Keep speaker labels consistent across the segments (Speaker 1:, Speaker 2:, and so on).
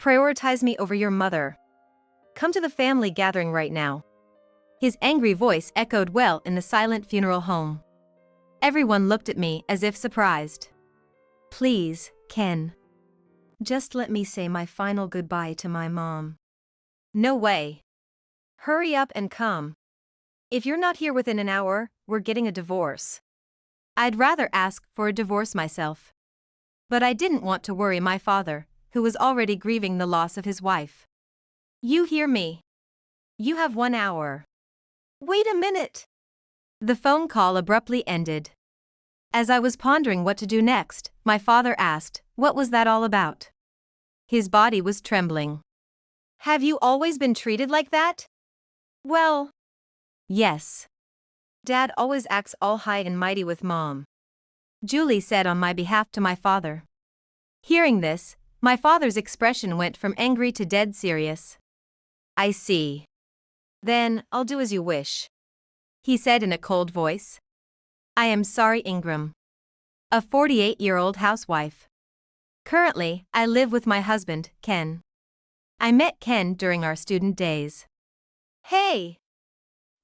Speaker 1: prioritize me over your mother. Come to the family gathering right now." His angry voice echoed well in the silent funeral home. Everyone looked at me as if surprised. "Please, Ken. Just let me say my final goodbye to my mom." "No way. Hurry up and come. If you're not here within an hour, we're getting a divorce." I'd rather ask for a divorce myself. But I didn't want to worry my father, who was already grieving the loss of his wife. "You hear me? You have 1 hour." "Wait a minute." The phone call abruptly ended. As I was pondering what to do next, my father asked, "What was that all about?" His body was trembling. "Have you always been treated like that?" "Well, yes. Dad always acts all high and mighty with Mom," Julie said on my behalf to my father. Hearing this, my father's expression went from angry to dead serious. "I see. Then, I'll do as you wish," he said in a cold voice. I am sorry, Ingram. A 48-year-old housewife. Currently, I live with my husband, Ken. I met Ken during our student days. "Hey!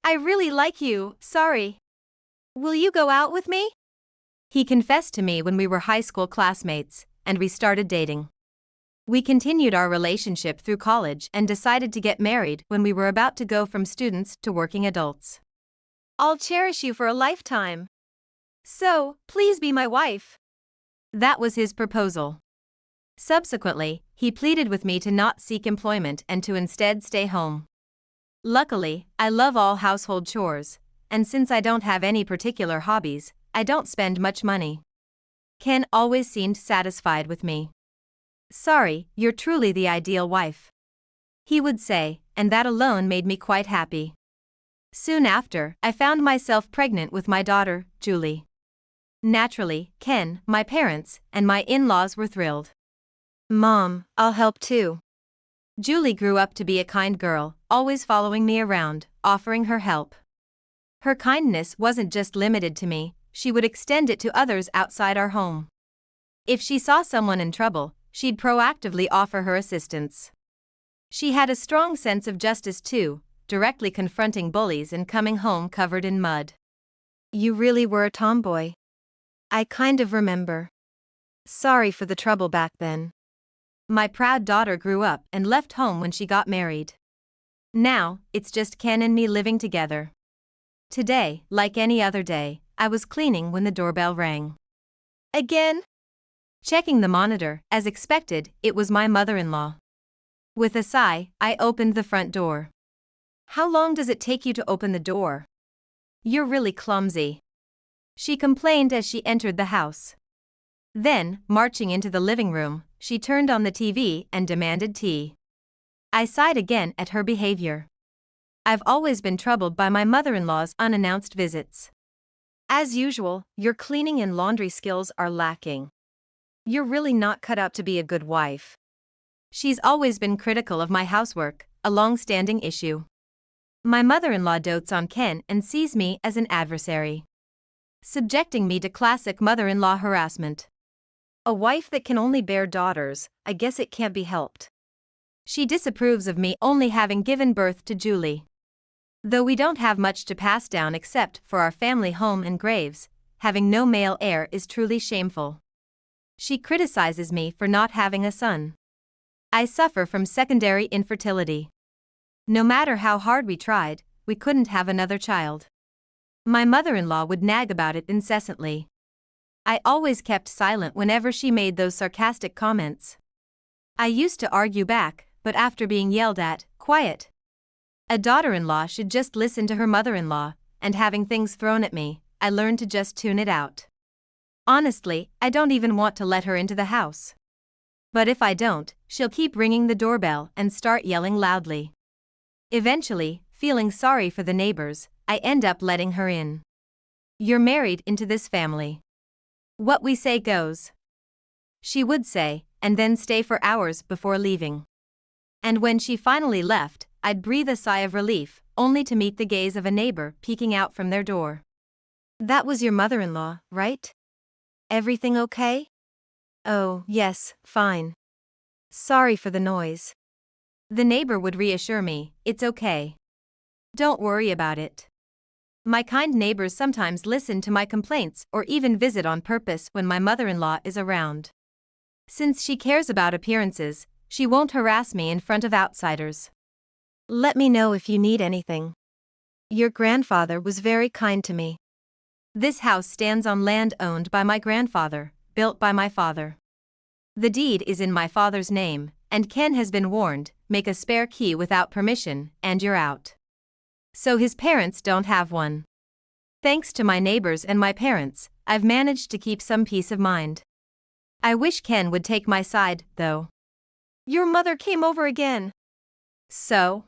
Speaker 1: I really like you, sorry. Will you go out with me?" He confessed to me when we were high school classmates, and we started dating. We continued our relationship through college and decided to get married when we were about to go from students to working adults. "I'll cherish you for a lifetime. So, please be my wife." That was his proposal. Subsequently, he pleaded with me to not seek employment and to instead stay home. Luckily, I love all household chores, and since I don't have any particular hobbies, I don't spend much money. Ken always seemed satisfied with me. "Sorry, you're truly the ideal wife," he would say, and that alone made me quite happy. Soon after, I found myself pregnant with my daughter, Julie. Naturally, Ken, my parents, and my in-laws were thrilled. "Mom, I'll help too." Julie grew up to be a kind girl, always following me around, offering her help. Her kindness wasn't just limited to me, she would extend it to others outside our home. If she saw someone in trouble, she'd proactively offer her assistance. She had a strong sense of justice too, directly confronting bullies and coming home covered in mud. "You really were a tomboy. I kind of remember. Sorry for the trouble back then." My proud daughter grew up and left home when she got married. Now, it's just Ken and me living together. Today, like any other day, I was cleaning when the doorbell rang. "Again?" Checking the monitor, as expected, it was my mother-in-law. With a sigh, I opened the front door. "How long does it take you to open the door? You're really clumsy," she complained as she entered the house. Then, marching into the living room, she turned on the TV and demanded tea. I sighed again at her behavior. I've always been troubled by my mother-in-law's unannounced visits. "As usual, your cleaning and laundry skills are lacking. You're really not cut out to be a good wife." She's always been critical of my housework, a long-standing issue. My mother-in-law dotes on Ken and sees me as an adversary, subjecting me to classic mother-in-law harassment. "A wife that can only bear daughters, I guess it can't be helped." She disapproves of me only having given birth to Julie. Though we don't have much to pass down except for our family home and graves, having no male heir is truly shameful. She criticizes me for not having a son. I suffer from secondary infertility. No matter how hard we tried, we couldn't have another child. My mother-in-law would nag about it incessantly. I always kept silent whenever she made those sarcastic comments. I used to argue back, but after being yelled at, "Quiet. A daughter-in-law should just listen to her mother-in-law," and having things thrown at me, I learned to just tune it out. Honestly, I don't even want to let her into the house. But if I don't, she'll keep ringing the doorbell and start yelling loudly. Eventually, feeling sorry for the neighbors, I end up letting her in. "You're married into this family. What we say goes," she would say, and then stay for hours before leaving. And when she finally left, I'd breathe a sigh of relief, only to meet the gaze of a neighbor peeking out from their door. "That was your mother-in-law, right? Everything okay?" "Oh, yes, fine. Sorry for the noise. The neighbor would reassure me, it's okay. Don't worry about it. My kind neighbors sometimes listen to my complaints or even visit on purpose when my mother-in-law is around. Since she cares about appearances, she won't harass me in front of outsiders. Let me know if you need anything. Your grandfather was very kind to me. This house stands on land owned by my grandfather, built by my father. The deed is in my father's name, and Ken has been warned, make a spare key without permission, and you're out. So his parents don't have one. Thanks to my neighbors and my parents, I've managed to keep some peace of mind. I wish Ken would take my side, though. Your mother came over again. So?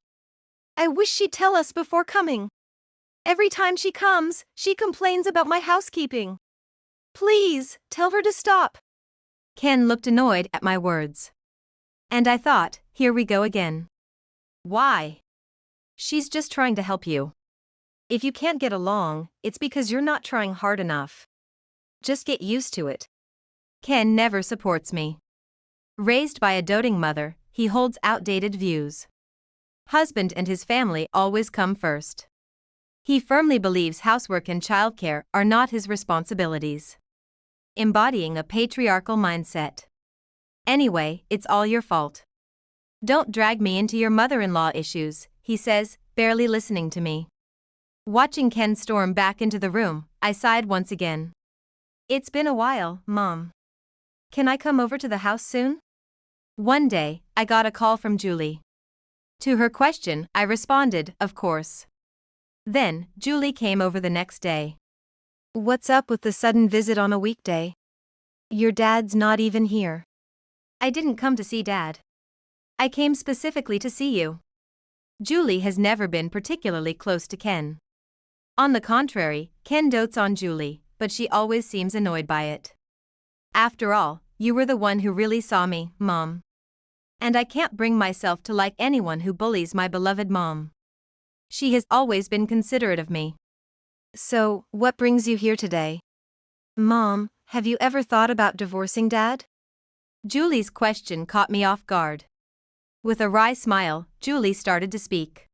Speaker 1: I wish she'd tell us before coming. Every time she comes, she complains about my housekeeping. Please, tell her to stop. Ken looked annoyed at my words. And I thought, here we go again. Why? She's just trying to help you. If you can't get along, it's because you're not trying hard enough. Just get used to it. Ken never supports me. Raised by a doting mother, he holds outdated views. Husband and his family always come first. He firmly believes housework and childcare are not his responsibilities. Embodying a patriarchal mindset. Anyway, it's all your fault. Don't drag me into your mother-in-law issues, he says, barely listening to me. Watching Ken storm back into the room, I sighed once again. It's been a while, Mom. Can I come over to the house soon? One day, I got a call from Julie. To her question, I responded, of course. Then, Julie came over the next day. What's up with the sudden visit on a weekday? Your dad's not even here. I didn't come to see Dad. I came specifically to see you. Julie has never been particularly close to Ken. On the contrary, Ken dotes on Julie, but she always seems annoyed by it. After all, you were the one who really saw me, Mom. And I can't bring myself to like anyone who bullies my beloved mom. She has always been considerate of me. So, what brings you here today? Mom, have you ever thought about divorcing Dad? Julie's question caught me off guard. With a wry smile, Julie started to speak.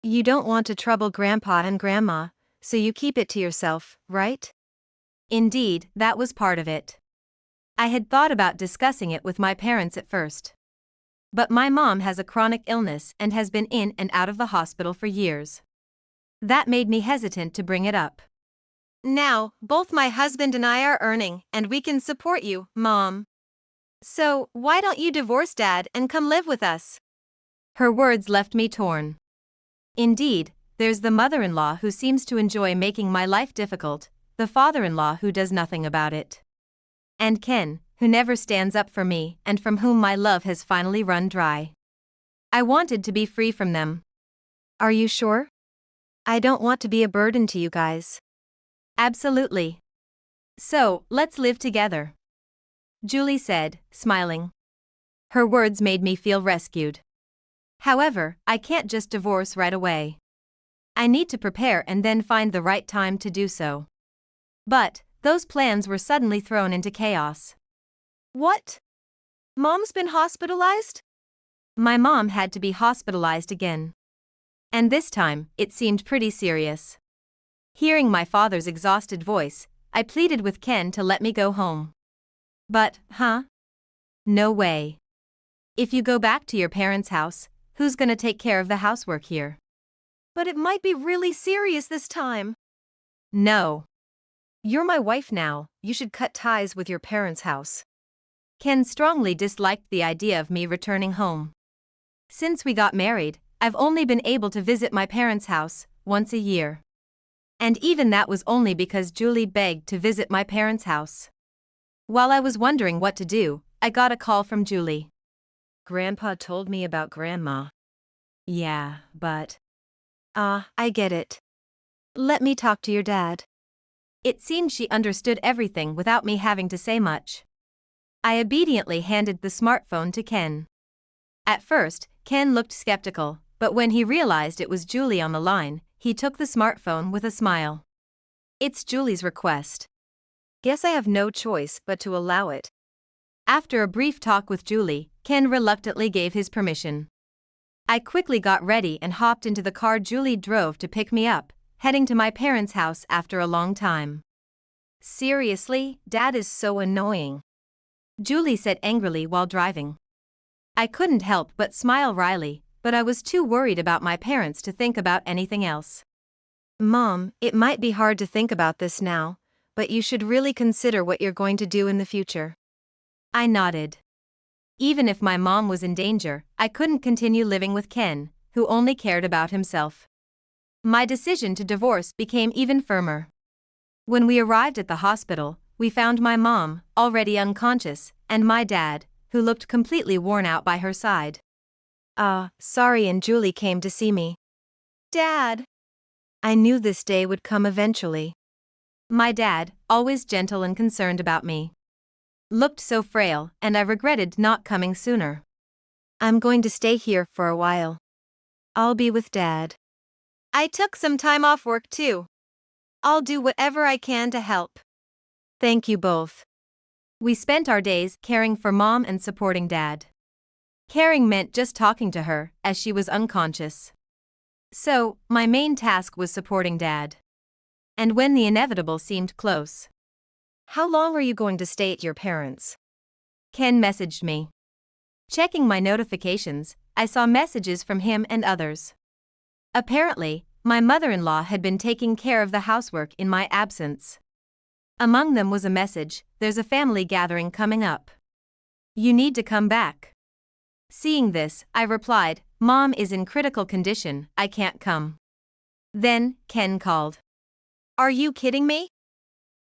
Speaker 1: You don't want to trouble Grandpa and Grandma, so you keep it to yourself, right? Indeed, that was part of it. I had thought about discussing it with my parents at first. But my mom has a chronic illness and has been in and out of the hospital for years. That made me hesitant to bring it up. Now, both my husband and I are earning, and we can support you, Mom. So, why don't you divorce Dad and come live with us? Her words left me torn. Indeed, there's the mother-in-law who seems to enjoy making my life difficult, the father-in-law who does nothing about it. And Ken, who never stands up for me and from whom my love has finally run dry. I wanted to be free from them. Are you sure? I don't want to be a burden to you guys. Absolutely. So, let's live together. Julie said, smiling. Her words made me feel rescued. However, I can't just divorce right away. I need to prepare and then find the right time to do so. But, those plans were suddenly thrown into chaos. What? Mom's been hospitalized? My mom had to be hospitalized again. And this time, it seemed pretty serious. Hearing my father's exhausted voice, I pleaded with Ken to let me go home. But, no way. If you go back to your parents' house, who's gonna take care of the housework here? But it might be really serious this time. No. You're my wife now, you should cut ties with your parents' house. Ken strongly disliked the idea of me returning home. Since we got married, I've only been able to visit my parents' house once a year. And even that was only because Julie begged to visit my parents' house. While I was wondering what to do, I got a call from Julie. Grandpa told me about Grandma. Yeah, but... I get it. Let me talk to your dad. It seemed she understood everything without me having to say much. I obediently handed the smartphone to Ken. At first, Ken looked skeptical, but when he realized it was Julie on the line, he took the smartphone with a smile. It's Julie's request. Guess I have no choice but to allow it. After a brief talk with Julie, Ken reluctantly gave his permission. I quickly got ready and hopped into the car Julie drove to pick me up, heading to my parents' house after a long time. Seriously, Dad is so annoying, Julie said angrily while driving. I couldn't help but smile wryly, but I was too worried about my parents to think about anything else. Mom, it might be hard to think about this now, but you should really consider what you're going to do in the future. I nodded. Even if my mom was in danger, I couldn't continue living with Ken, who only cared about himself. My decision to divorce became even firmer. When we arrived at the hospital, we found my mom, already unconscious, and my dad, who looked completely worn out by her side. Sorry, and Julie came to see me. Dad! I knew this day would come eventually. My dad, always gentle and concerned about me, looked so frail, and I regretted not coming sooner. I'm going to stay here for a while. I'll be with Dad. I took some time off work too. I'll do whatever I can to help. Thank you both. We spent our days caring for Mom and supporting Dad. Caring meant just talking to her, as she was unconscious. So, my main task was supporting Dad. And when the inevitable seemed close. How long are you going to stay at your parents'? Ken messaged me. Checking my notifications, I saw messages from him and others. Apparently, my mother-in-law had been taking care of the housework in my absence. Among them was a message, there's a family gathering coming up. You need to come back. Seeing this, I replied, Mom is in critical condition, I can't come. Then, Ken called. Are you kidding me?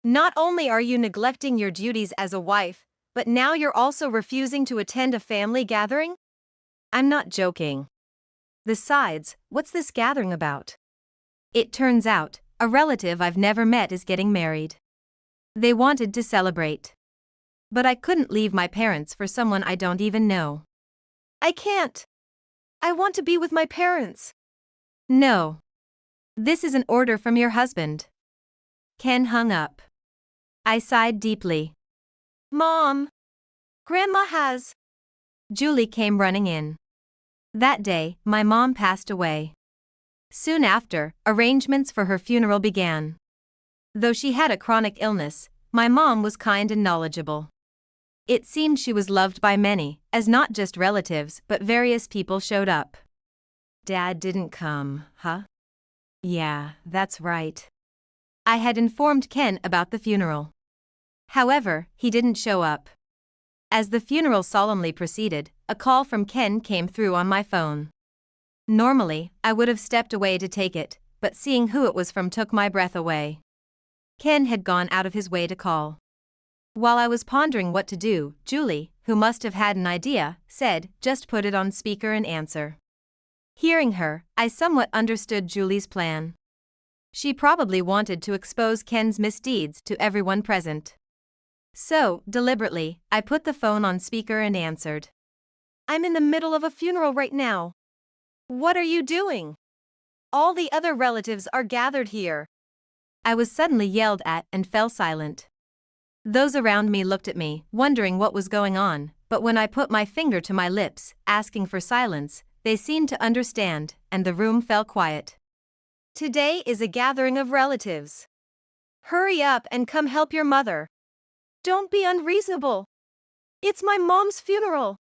Speaker 1: Not only are you neglecting your duties as a wife, but now you're also refusing to attend a family gathering? I'm not joking. Besides, what's this gathering about? It turns out, a relative I've never met is getting married. They wanted to celebrate. But I couldn't leave my parents for someone I don't even know. I can't. I want to be with my parents. No. This is an order from your husband. Ken hung up. I sighed deeply. Mom! Grandma has. Julie came running in. That day, my mom passed away. Soon after, arrangements for her funeral began. Though she had a chronic illness, my mom was kind and knowledgeable. It seemed she was loved by many, as not just relatives but various people showed up. Dad didn't come, huh? Yeah, that's right. I had informed Ken about the funeral. However, he didn't show up. As the funeral solemnly proceeded, a call from Ken came through on my phone. Normally, I would have stepped away to take it, but seeing who it was from took my breath away. Ken had gone out of his way to call. While I was pondering what to do, Julie, who must have had an idea, said, just put it on speaker and answer. Hearing her, I somewhat understood Julie's plan. She probably wanted to expose Ken's misdeeds to everyone present. So, deliberately, I put the phone on speaker and answered. I'm in the middle of a funeral right now. What are you doing? All the other relatives are gathered here. I was suddenly yelled at and fell silent. Those around me looked at me, wondering what was going on, but when I put my finger to my lips, asking for silence, they seemed to understand, and the room fell quiet. Today is a gathering of relatives. Hurry up and come help your mother. Don't be unreasonable. It's my mom's funeral.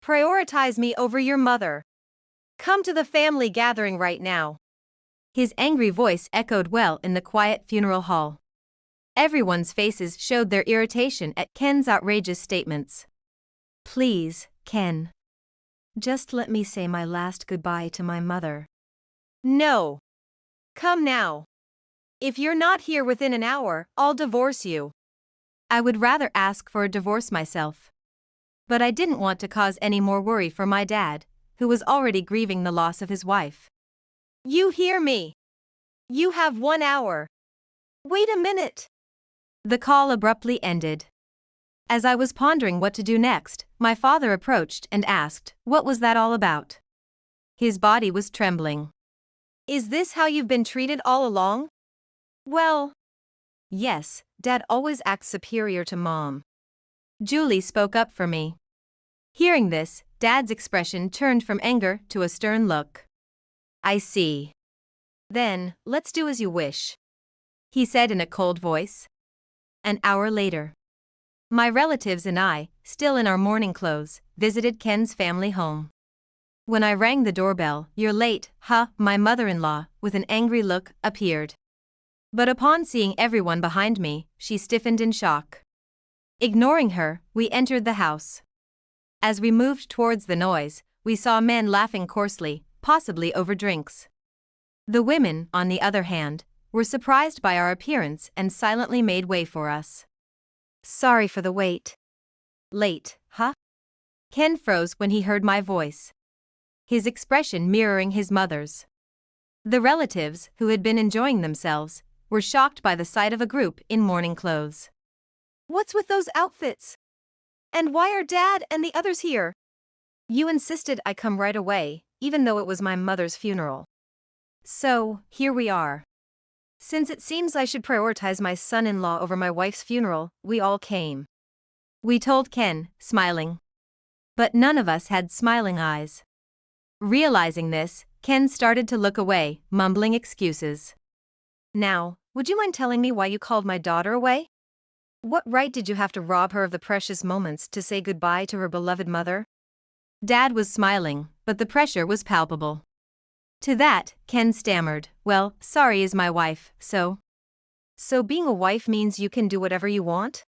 Speaker 1: Prioritize me over your mother. Come to the family gathering right now. His angry voice echoed well in the quiet funeral hall. Everyone's faces showed their irritation at Ken's outrageous statements. Please, Ken. Just let me say my last goodbye to my mother. No. Come now. If you're not here within an hour, I'll divorce you. I would rather ask for a divorce myself. But I didn't want to cause any more worry for my dad, who was already grieving the loss of his wife. You hear me? You have 1 hour. Wait a minute. The call abruptly ended. As I was pondering what to do next, my father approached and asked, what was that all about? His body was trembling. Is this how you've been treated all along? Well, yes, Dad always acts superior to Mom. Julie spoke up for me. Hearing this, Dad's expression turned from anger to a stern look. I see. Then, let's do as you wish, he said in a cold voice. An hour later, my relatives and I, still in our morning clothes, visited Ken's family home. When I rang the doorbell, "You're late, huh?" my mother-in-law, with an angry look, appeared. But upon seeing everyone behind me, she stiffened in shock. Ignoring her, we entered the house. As we moved towards the noise, we saw men laughing coarsely, possibly over drinks. The women, on the other hand, were surprised by our appearance and silently made way for us. Sorry for the wait. Late, huh? Ken froze when he heard my voice, his expression mirroring his mother's. The relatives, who had been enjoying themselves, were shocked by the sight of a group in morning clothes. What's with those outfits? And why are Dad and the others here? You insisted I come right away, even though it was my mother's funeral. So, here we are. Since it seems I should prioritize my son-in-law over my wife's funeral, we all came. We told Ken, smiling. But none of us had smiling eyes. Realizing this, Ken started to look away, mumbling excuses. Now, would you mind telling me why you called my daughter away? What right did you have to rob her of the precious moments to say goodbye to her beloved mother? Dad was smiling, but the pressure was palpable. To that, Ken stammered, "Well, sorry is my wife, so being a wife means you can do whatever you want?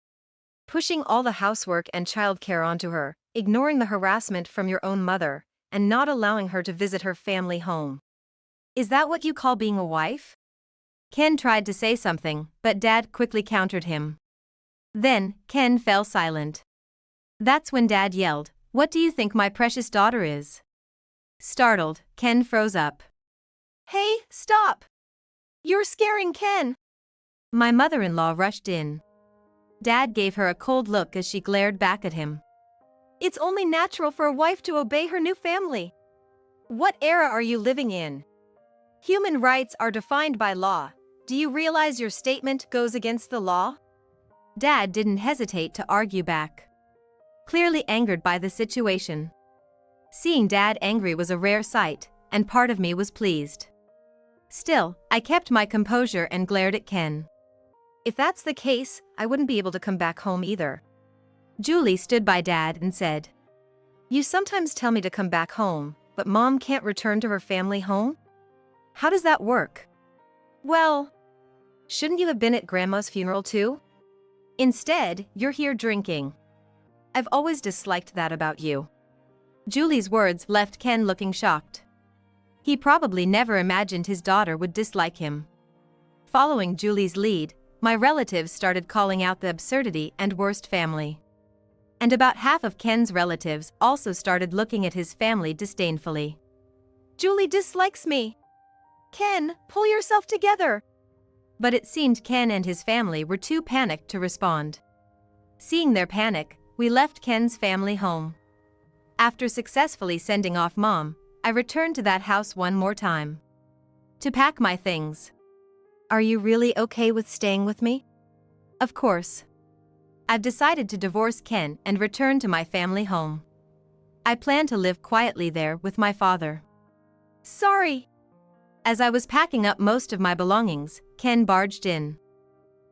Speaker 1: Pushing all the housework and childcare onto her, ignoring the harassment from your own mother, and not allowing her to visit her family home. Is that what you call being a wife?" Ken tried to say something, but Dad quickly countered him. Then, Ken fell silent. That's when Dad yelled, "What do you think my precious daughter is?" Startled, Ken froze up. Hey, stop! You're scaring Ken! My mother-in-law rushed in. Dad gave her a cold look as she glared back at him. It's only natural for a wife to obey her new family. What era are you living in? Human rights are defined by law. Do you realize your statement goes against the law? Dad didn't hesitate to argue back, clearly angered by the situation. Seeing Dad angry was a rare sight, and part of me was pleased. Still, I kept my composure and glared at Ken. If that's the case, I wouldn't be able to come back home either. Julie stood by Dad and said, You sometimes tell me to come back home, but Mom can't return to her family home? How does that work? Well, shouldn't you have been at Grandma's funeral too? Instead, you're here drinking. I've always disliked that about you. Julie's words left Ken looking shocked. He probably never imagined his daughter would dislike him. Following Julie's lead, my relatives started calling out the absurdity and worst family. And about half of Ken's relatives also started looking at his family disdainfully. Julie dislikes me. Ken, pull yourself together. But it seemed Ken and his family were too panicked to respond. Seeing their panic, we left Ken's family home. After successfully sending off Mom, I returned to that house one more time to pack my things. Are you really okay with staying with me? Of course. I've decided to divorce Ken and return to my family home. I plan to live quietly there with my father. Sorry. As I was packing up most of my belongings, Ken barged in,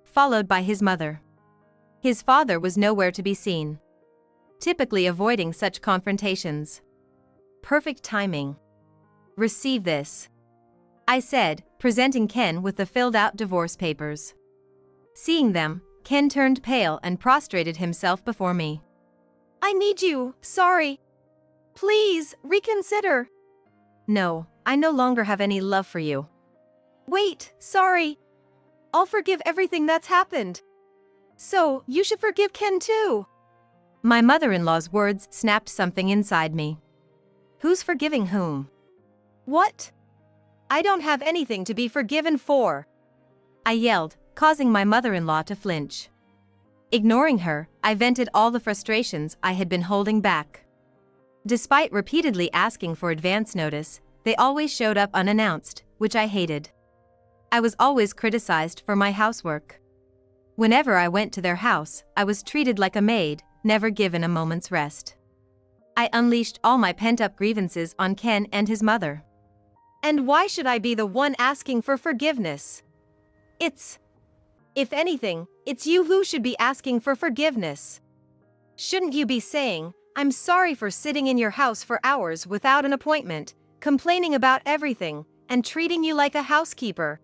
Speaker 1: followed by his mother. His father was nowhere to be seen, typically avoiding such confrontations. Perfect timing. Receive this, I said, presenting Ken with the filled-out divorce papers. Seeing them, Ken turned pale and prostrated himself before me. I need you, sorry. Please, reconsider. No, I no longer have any love for you. Wait, sorry. I'll forgive everything that's happened. So, you should forgive Ken too. My mother-in-law's words snapped something inside me. Who's forgiving whom? What? I don't have anything to be forgiven for, I yelled, causing my mother-in-law to flinch. Ignoring her, I vented all the frustrations I had been holding back. Despite repeatedly asking for advance notice, they always showed up unannounced, which I hated. I was always criticized for my housework. Whenever I went to their house, I was treated like a maid, never given a moment's rest. I unleashed all my pent-up grievances on Ken and his mother. And why should I be the one asking for forgiveness? If anything, it's you who should be asking for forgiveness. Shouldn't you be saying, "I'm sorry for sitting in your house for hours without an appointment, complaining about everything, and treating you like a housekeeper?"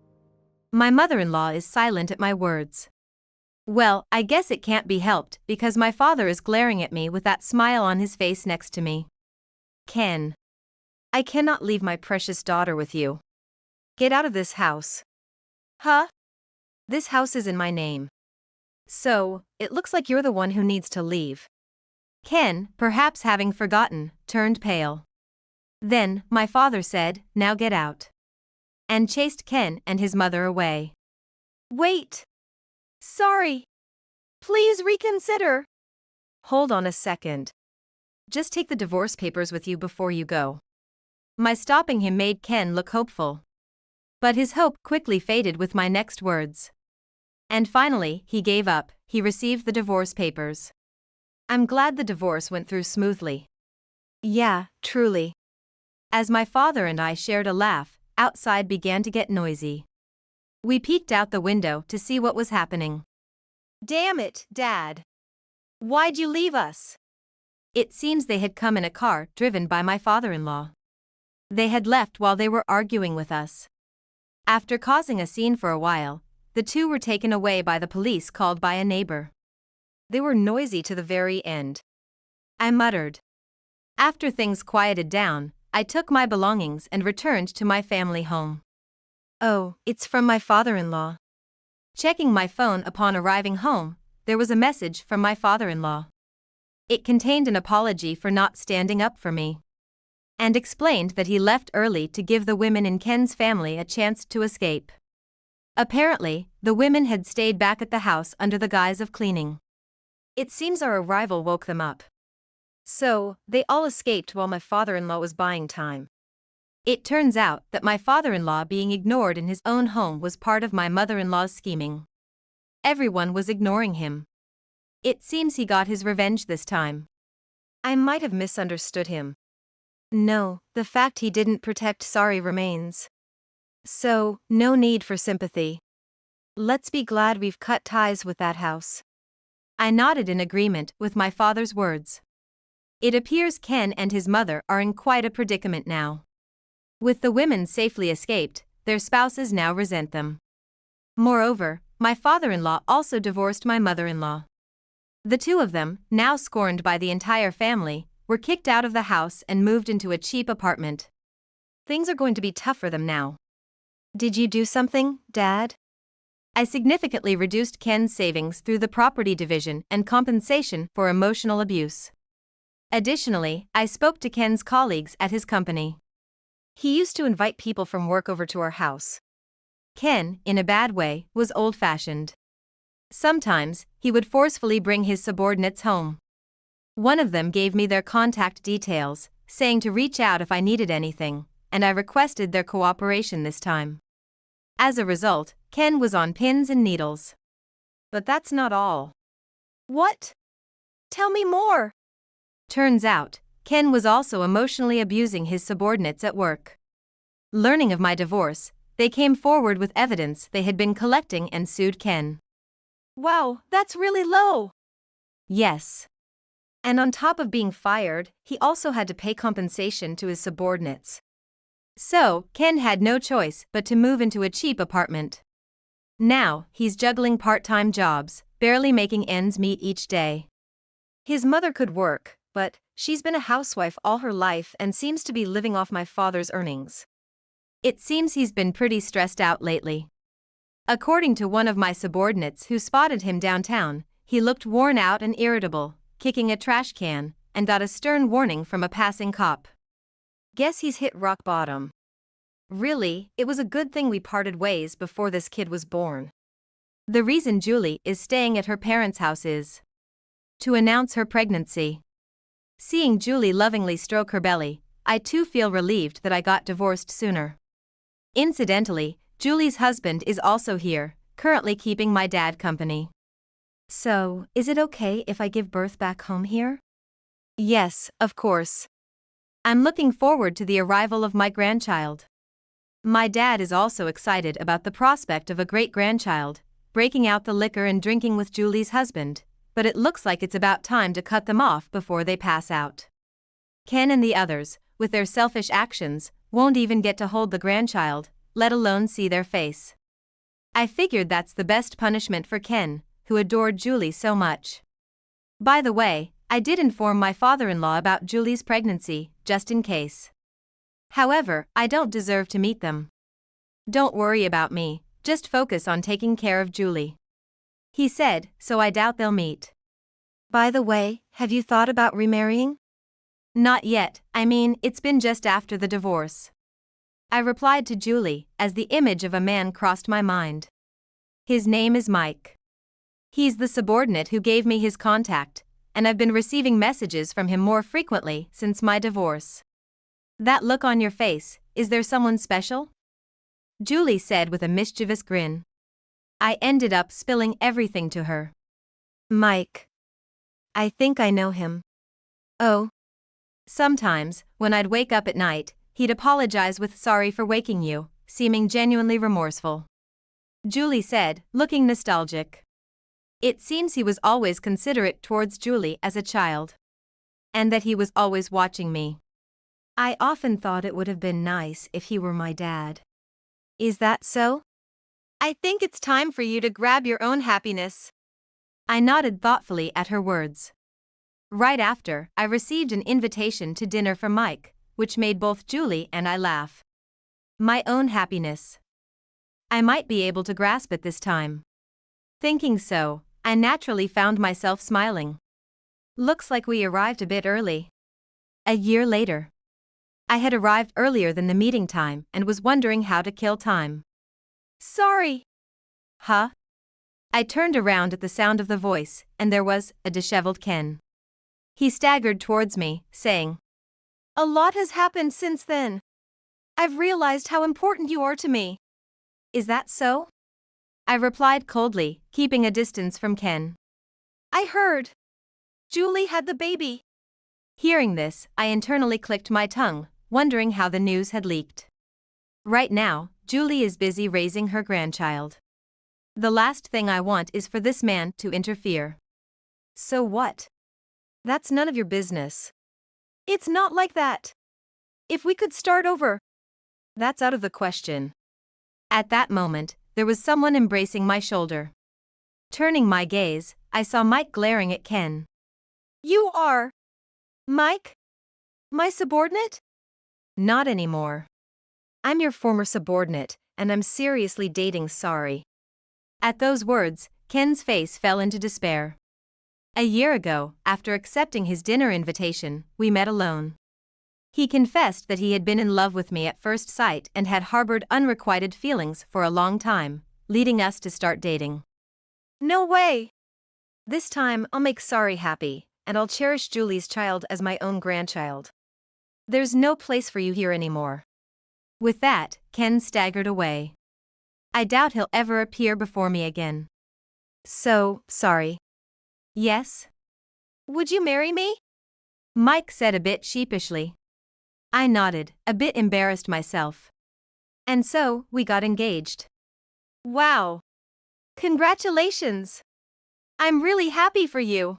Speaker 1: My mother-in-law is silent at my words. Well, I guess it can't be helped because my father is glaring at me with that smile on his face next to me. Ken, I cannot leave my precious daughter with you. Get out of this house. Huh? This house is in my name. So, it looks like you're the one who needs to leave. Ken, perhaps having forgotten, turned pale. Then, my father said, "Now get out," and chased Ken and his mother away. Wait. Sorry. Please reconsider. Hold on a second. Just take the divorce papers with you before you go. My stopping him made Ken look hopeful. But his hope quickly faded with my next words. And finally, he gave up. He received the divorce papers. I'm glad the divorce went through smoothly. Yeah, truly. As my father and I shared a laugh, outside began to get noisy. We peeked out the window to see what was happening. Damn it, Dad. Why'd you leave us? It seems they had come in a car driven by my father-in-law. They had left while they were arguing with us. After causing a scene for a while, the two were taken away by the police called by a neighbor. They were noisy to the very end. I muttered. After things quieted down, I took my belongings and returned to my family home. Oh, it's from my father-in-law. Checking my phone upon arriving home, there was a message from my father-in-law. It contained an apology for not standing up for me, and explained that he left early to give the women in Ken's family a chance to escape. Apparently, the women had stayed back at the house under the guise of cleaning. It seems our arrival woke them up. So, they all escaped while my father-in-law was buying time. It turns out that my father-in-law being ignored in his own home was part of my mother-in-law's scheming. Everyone was ignoring him. It seems he got his revenge this time. I might have misunderstood him. No, the fact he didn't protect Sari remains. So, no need for sympathy. Let's be glad we've cut ties with that house. I nodded in agreement with my father's words. It appears Ken and his mother are in quite a predicament now. With the women safely escaped, their spouses now resent them. Moreover, my father-in-law also divorced my mother-in-law. The two of them, now scorned by the entire family, were kicked out of the house and moved into a cheap apartment. Things are going to be tough for them now. Did you do something, Dad? I significantly reduced Ken's savings through the property division and compensation for emotional abuse. Additionally, I spoke to Ken's colleagues at his company. He used to invite people from work over to our house. Ken, in a bad way, was old-fashioned. Sometimes, he would forcefully bring his subordinates home. One of them gave me their contact details, saying to reach out if I needed anything, and I requested their cooperation this time. As a result, Ken was on pins and needles. But that's not all. What? Tell me more. Turns out, Ken was also emotionally abusing his subordinates at work. Learning of my divorce, they came forward with evidence they had been collecting and sued Ken. Wow, that's really low. Yes. And on top of being fired, he also had to pay compensation to his subordinates. So, Ken had no choice but to move into a cheap apartment. Now, he's juggling part-time jobs, barely making ends meet each day. His mother could work, but she's been a housewife all her life and seems to be living off my father's earnings. It seems he's been pretty stressed out lately. According to one of my subordinates who spotted him downtown, he looked worn out and irritable, kicking a trash can, and got a stern warning from a passing cop. Guess he's hit rock bottom. Really, it was a good thing we parted ways before this kid was born. The reason Julie is staying at her parents' house is to announce her pregnancy. Seeing Julie lovingly stroke her belly, I too feel relieved that I got divorced sooner. Incidentally, Julie's husband is also here, currently keeping my dad company. So, is it okay if I give birth back home here? Yes, of course. I'm looking forward to the arrival of my grandchild. My dad is also excited about the prospect of a great-grandchild, breaking out the liquor and drinking with Julie's husband, but it looks like it's about time to cut them off before they pass out. Ken and the others, with their selfish actions, won't even get to hold the grandchild, let alone see their face. I figured that's the best punishment for Ken, who adored Julie so much. By the way, I did inform my father-in-law about Julie's pregnancy, just in case. However, I don't deserve to meet them. Don't worry about me, just focus on taking care of Julie. He said, so I doubt they'll meet. By the way, have you thought about remarrying? Not yet, I mean, it's been just after the divorce. I replied to Julie, as the image of a man crossed my mind. His name is Mike. He's the subordinate who gave me his contact, and I've been receiving messages from him more frequently since my divorce. That look on your face, is there someone special? Julie said with a mischievous grin. I ended up spilling everything to her. Mike. I think I know him. Oh. Sometimes, when I'd wake up at night, he'd apologize with sorry for waking you, seeming genuinely remorseful. Julie said, looking nostalgic. It seems he was always considerate towards Julie as a child. And that he was always watching me. I often thought it would have been nice if he were my dad. Is that so? I think it's time for you to grab your own happiness. I nodded thoughtfully at her words. Right after, I received an invitation to dinner from Mike, which made both Julie and I laugh. My own happiness. I might be able to grasp it this time. Thinking so, I naturally found myself smiling. Looks like we arrived a bit early. A year later. I had arrived earlier than the meeting time and was wondering how to kill time. Sorry. Huh? I turned around at the sound of the voice, and there was a disheveled Ken. He staggered towards me, saying, A lot has happened since then. I've realized how important you are to me. Is that so? I replied coldly, keeping a distance from Ken. I heard. Julie had the baby. Hearing this, I internally clicked my tongue, wondering how the news had leaked. Right now, Julie is busy raising her grandchild. The last thing I want is for this man to interfere. So what? That's none of your business. It's not like that. If we could start over. That's out of the question. At that moment, there was someone embracing my shoulder. Turning my gaze, I saw Mike glaring at Ken. You are... Mike? My subordinate? Not anymore. I'm your former subordinate, and I'm seriously dating Sorry. At those words, Ken's face fell into despair. A year ago, after accepting his dinner invitation, we met alone. He confessed that he had been in love with me at first sight and had harbored unrequited feelings for a long time, leading us to start dating. No way! This time, I'll make Sorry happy, and I'll cherish Julie's child as my own grandchild. There's no place for you here anymore. With that, Ken staggered away. I doubt he'll ever appear before me again. So, Sorry. Yes? Would you marry me? Mike said a bit sheepishly. I nodded, a bit embarrassed myself. And so, we got engaged. Wow! Congratulations! I'm really happy for you.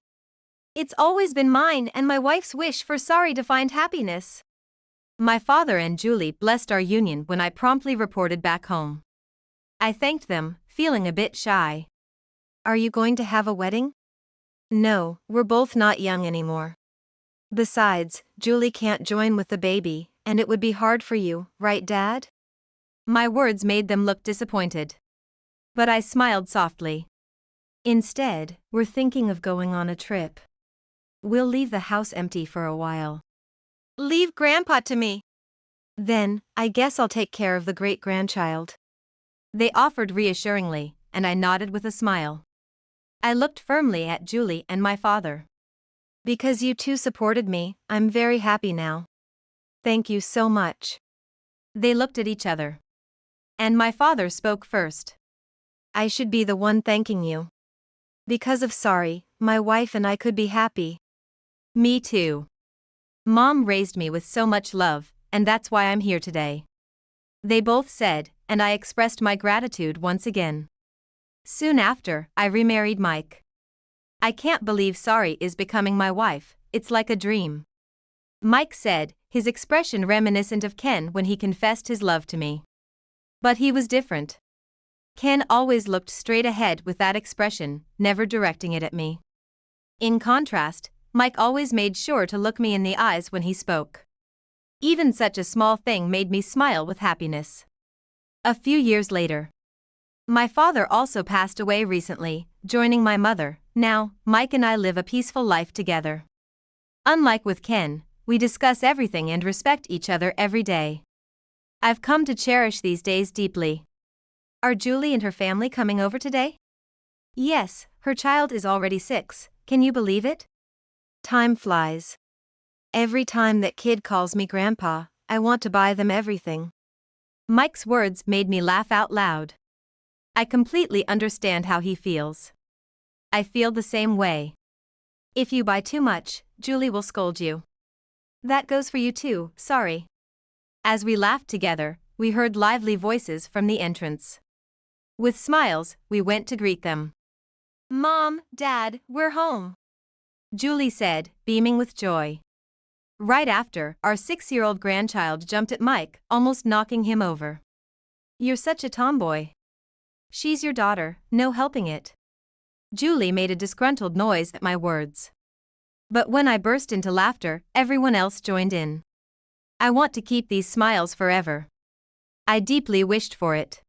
Speaker 1: It's always been mine and my wife's wish for Sorry to find happiness. My father and Julie blessed our union when I promptly reported back home. I thanked them, feeling a bit shy. Are you going to have a wedding? No, we're both not young anymore. Besides, Julie can't join with the baby, and it would be hard for you, right, Dad? My words made them look disappointed. But I smiled softly. Instead, we're thinking of going on a trip. We'll leave the house empty for a while. Leave Grandpa to me. Then, I guess I'll take care of the great-grandchild. They offered reassuringly, and I nodded with a smile. I looked firmly at Julie and my father. Because you two supported me, I'm very happy now. Thank you so much. They looked at each other. And my father spoke first. I should be the one thanking you. Because of sorry, my wife and I could be happy. Me too. Mom raised me with so much love, and that's why I'm here today. They both said, and I expressed my gratitude once again. Soon after, I remarried Mike. I can't believe sorry is becoming my wife, it's like a dream. Mike said, his expression reminiscent of Ken when he confessed his love to me. But he was different. Ken always looked straight ahead with that expression, never directing it at me. In contrast, Mike always made sure to look me in the eyes when he spoke. Even such a small thing made me smile with happiness. A few years later, my father also passed away recently, joining my mother. Now, Mike and I live a peaceful life together. Unlike with Ken, we discuss everything and respect each other every day. I've come to cherish these days deeply. Are Julie and her family coming over today? Yes, her child is already 6, can you believe it? Time flies. Every time that kid calls me grandpa, I want to buy them everything. Mike's words made me laugh out loud. I completely understand how he feels. I feel the same way. If you buy too much, Julie will scold you. That goes for you too, sorry. As we laughed together, we heard lively voices from the entrance. With smiles, we went to greet them. Mom, Dad, we're home, Julie said, beaming with joy. Right after, our 6-year-old grandchild jumped at Mike, almost knocking him over. You're such a tomboy. She's your daughter, no helping it. Julie made a disgruntled noise at my words. But when I burst into laughter, everyone else joined in. I want to keep these smiles forever. I deeply wished for it.